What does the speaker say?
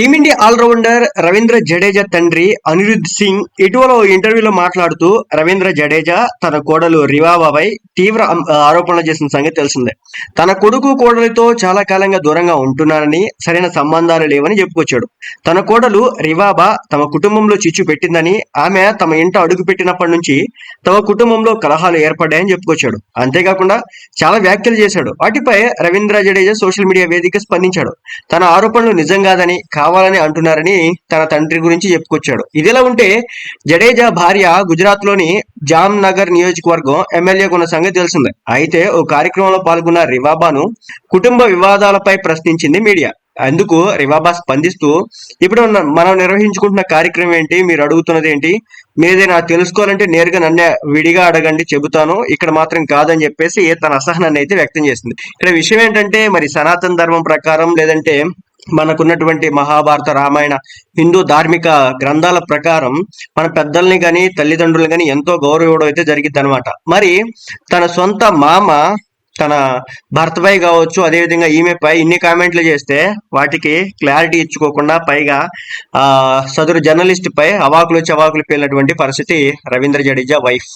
Team India allrounder Ravindra Jadeja తండ్రి అనిరుద్ సింగ్ ఇటీవల ఓ ఇంటర్వ్యూలో మాట్లాడుతూ రవీంద్ర జడేజా తన కోడలు రివాబాపై తీవ్ర ఆరోపణలు చేసిన సంగతి తెలిసిందే. తన కొడుకు కోడలితో చాలా కాలంగా దూరంగా ఉంటున్నారని, సరైన సంబంధాలు లేవని చెప్పుకొచ్చాడు. తన కోడలు రివాబా తమ కుటుంబంలో చిచ్చు పెట్టిందని, ఆమె తమ ఇంట అడుగు పెట్టినప్పటి నుంచి తమ కుటుంబంలో కలహాలు ఏర్పడ్డాయని చెప్పుకొచ్చాడు. అంతేకాకుండా చాలా వ్యాఖ్యలు చేశాడు. వాటిపై రవీంద్ర జడేజా సోషల్ మీడియా వేదిక స్పందించాడు. తన ఆరోపణలు నిజం కాదని, కావాలని అంటున్నారని తన తండ్రి గురించి చెప్పుకొచ్చాడు. ఇదిలా ఉంటే జడేజా భార్య గుజరాత్ లోని జామ్ నగర్ నియోజకవర్గం ఎమ్మెల్యేగా ఉన్న సంగతి తెలిసిందే. అయితే ఓ కార్యక్రమంలో పాల్గొన్న రివాబాను కుటుంబ వివాదాలపై ప్రశ్నించింది మీడియా. అందుకు రివాబా స్పందిస్తూ, ఇప్పుడు మనం నిర్వహించుకుంటున్న కార్యక్రమం ఏంటి, మీరు అడుగుతున్నది ఏంటి, మీరేదైనా తెలుసుకోవాలంటే నేరుగా నన్నే విడిగా అడగండి, చెబుతాను, ఇక్కడ మాత్రం కాదని చెప్పేసి తన అసహనాన్ని అయితే వ్యక్తం చేసింది. ఇక్కడ విషయం ఏంటంటే, మరి సనాతన ధర్మం ప్రకారం లేదంటే మనకున్నటువంటి మహాభారత, రామాయణ, హిందూ ధార్మిక గ్రంథాల ప్రకారం మన పెద్దల్ని కానీ తల్లిదండ్రులు కానీ ఎంతో గౌరవం ఇవ్వడం అయితే జరిగింది అనమాట. మరి తన సొంత మామ తన భర్తపై కావచ్చు, అదేవిధంగా ఈమెపై ఇన్ని కామెంట్లు చేస్తే వాటికి క్లారిటీ ఇచ్చుకోకుండా పైగా సదరు జర్నలిస్ట్ పై అవాకులు చవాకులు పేలినటువంటి పరిస్థితి రవీంద్ర జడేజా వైఫ్.